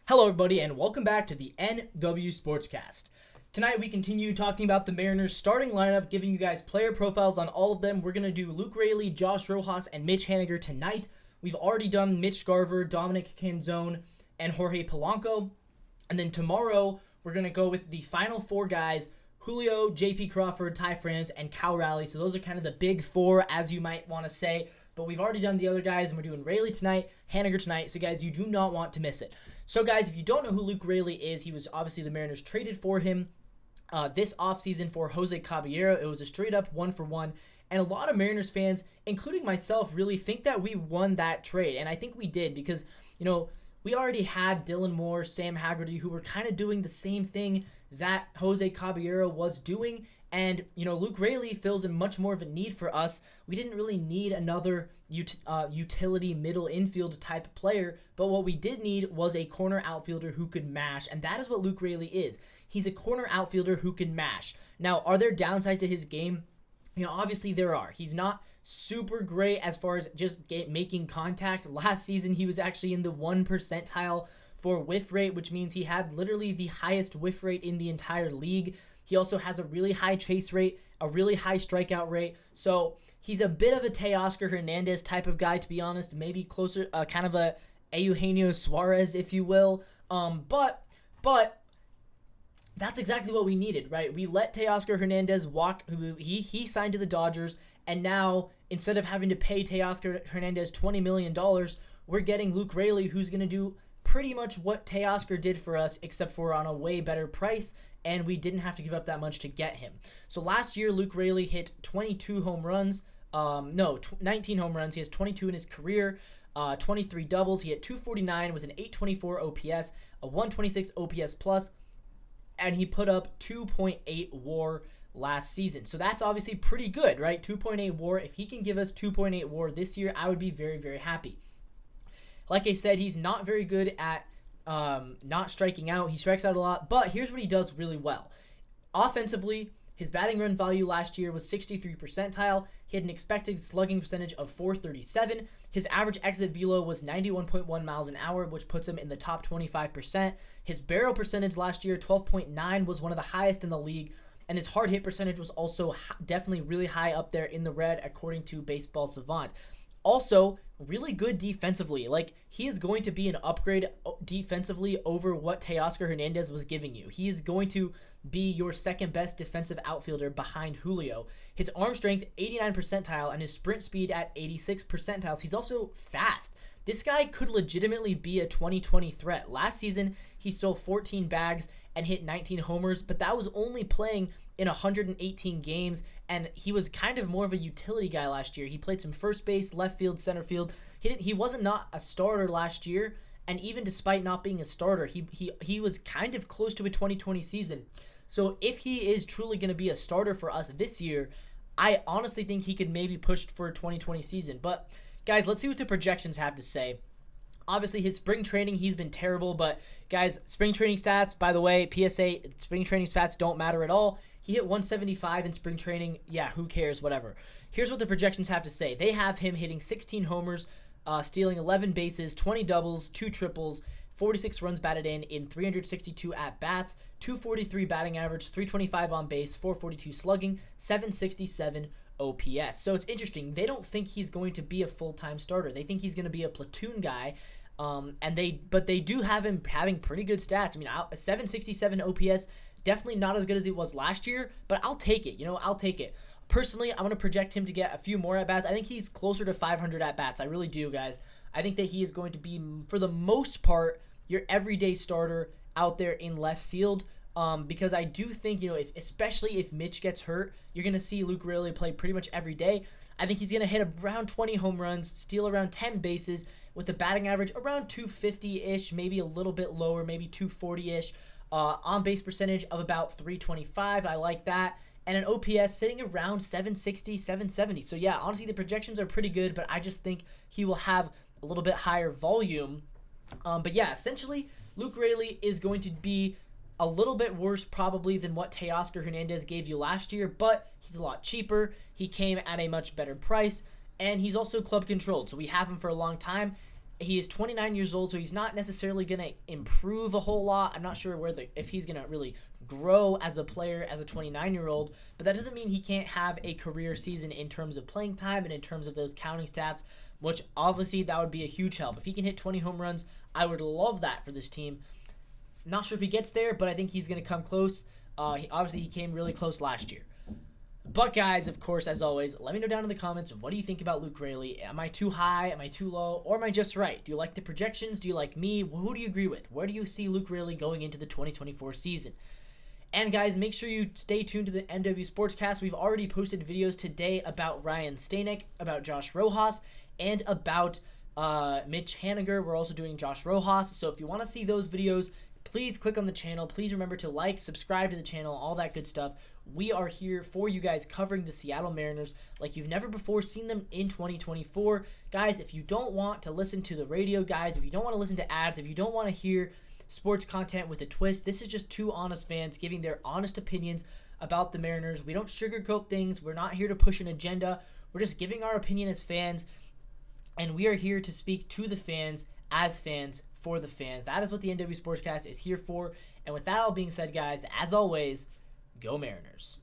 Hello, everybody, and welcome back to the NW Sportscast. Tonight, we continue talking about the Mariners' starting lineup, giving you guys player profiles on all of them. We're going to do Luke Raley, Josh Rojas, and Mitch Haniger tonight. We've already done Mitch Garver, Dominic Canzone, and Jorge Polanco. And then tomorrow, we're going to go with the final four guys: Julio, J.P. Crawford, Ty France, and Cal Raleigh. So those are kind of the big four, as you might want to say. But we've already done the other guys, and we're doing Raley tonight, Haniger tonight. So, guys, you do not want to miss it. So, guys, if you don't know who Luke Raley is, he was obviously the Mariners traded for him this offseason for Jose Caballero. It was a straight-up one-for-one. And a lot of Mariners fans, including myself, really think that we won that trade. And I think we did because, we already had Dylan Moore, Sam Haggerty, who were kind of doing the same thing that Jose Caballero was doing. And, Luke Raley fills in much more of a need for us. We didn't really need another utility middle infield type player, but what we did need was a corner outfielder who could mash, and that is what Luke Raley is. He's a corner outfielder who can mash. Now, are there downsides to his game? Obviously there are. He's not super great as far as just making contact. Last season, he was actually in the 1 percentile for whiff rate, which means he had literally the highest whiff rate in the entire league. He also has a really high chase rate, a really high strikeout rate. So he's a bit of a Teoscar Hernandez type of guy, to be honest. Maybe closer, kind of a Eugenio Suarez, if you will. But that's exactly what we needed, right? We let Teoscar Hernandez walk. He signed to the Dodgers, and now instead of having to pay Teoscar Hernandez $20 million, we're getting Luke Raley, who's going to do pretty much what Teoscar did for us, except for on a way better price, and we didn't have to give up that much to get him. So last year, Luke Raley hit 22 home runs. 19 home runs. He has 22 in his career, 23 doubles. He hit 249 with an 824 OPS, a 126 OPS plus, and he put up 2.8 WAR last season. So that's obviously pretty good, right? 2.8 WAR. If he can give us 2.8 WAR this year, I would be very, very happy. Like I said, he's not very good at not striking out. He strikes out a lot, but here's what he does really well. Offensively, his batting run value last year was 63 percentile. He had an expected slugging percentage of 437. His average exit velo was 91.1 miles an hour, which puts him in the top 25%. His barrel percentage last year, 12.9, was one of the highest in the league. And his hard hit percentage was also definitely really high up there in the red, according to Baseball Savant. Also, really good defensively. Like, he is going to be an upgrade defensively over what Teoscar Hernandez was giving you. He is going to be your second best defensive outfielder behind Julio. His arm strength, 89 percentile, and his sprint speed at 86 percentiles. He's also fast. This guy could legitimately be a 2020 threat. Last season, he stole 14 bags and hit 19 homers, but that was only playing in 118 games, and he was kind of more of a utility guy last year. He played some first base, left field, center field. He wasn't not a starter last year, and even despite not being a starter, he was kind of close to a 2020 season. So if he is truly going to be a starter for us this year, I honestly think he could maybe push for a 2020 season. But guys, let's see what the projections have to say. Obviously, his spring training, he's been terrible. But, guys, spring training stats, by the way, PSA, spring training stats don't matter at all. He hit 175 in spring training. Yeah, who cares? Whatever. Here's what the projections have to say. They have him hitting 16 homers, stealing 11 bases, 20 doubles, 2 triples, 46 runs batted in 362 at-bats, 243 batting average, 325 on base, 442 slugging, 767 OPS. So it's interesting. They don't think he's going to be a full-time starter. They think he's going to be a platoon guy, but they do have him having pretty good stats. I mean, a 767 OPS, definitely not as good as it was last year, but I'll take it. I'll take it. Personally, I'm going to project him to get a few more at-bats. I think he's closer to 500 at-bats. I really do, guys. I think that he is going to be, for the most part, your everyday starter out there in left field. Because I do think, especially if Mitch gets hurt, you're going to see Luke Raley play pretty much every day. I think he's going to hit around 20 home runs, steal around 10 bases with a batting average around 250-ish, maybe a little bit lower, maybe 240-ish. On-base percentage of about 325. I like that. And an OPS sitting around 760, 770. So, yeah, honestly, the projections are pretty good, but I just think he will have a little bit higher volume. But, yeah, essentially, Luke Raley is going to be a little bit worse probably than what Teoscar Hernandez gave you last year, but he's a lot cheaper. He came at a much better price, and he's also club controlled, so we have him for a long time. He is 29 years old, so he's not necessarily going to improve a whole lot. I'm not sure if he's going to really grow as a player as a 29-year-old, but that doesn't mean he can't have a career season in terms of playing time and in terms of those counting stats, which obviously that would be a huge help. If he can hit 20 home runs, I would love that for this team. Not sure if he gets there, but I think he's going to come close. He came really close last year. But guys, of course, as always, let me know down in the comments, what do you think about Luke Raley? Am I too high? Am I too low? Or am I just right? Do you like the projections? Do you like me? Who do you agree with? Where do you see Luke Raley going into the 2024 season? And guys, make sure you stay tuned to the NW Sportscast. We've already posted videos today about Ryan Stanek, about Josh Rojas, and about Mitch Haniger. We're also doing Josh Rojas. So if you want to see those videos, please click on the channel. Please remember to like, subscribe to the channel, all that good stuff. We are here for you guys covering the Seattle Mariners like you've never before seen them in 2024. Guys, if you don't want to listen to the radio, guys, if you don't want to listen to ads, if you don't want to hear sports content with a twist, this is just two honest fans giving their honest opinions about the Mariners. We don't sugarcoat things. We're not here to push an agenda. We're just giving our opinion as fans, and we are here to speak to the fans as fans for the fans. That is what the NW Sportscast is here for. And with that all being said, guys, as always, go Mariners.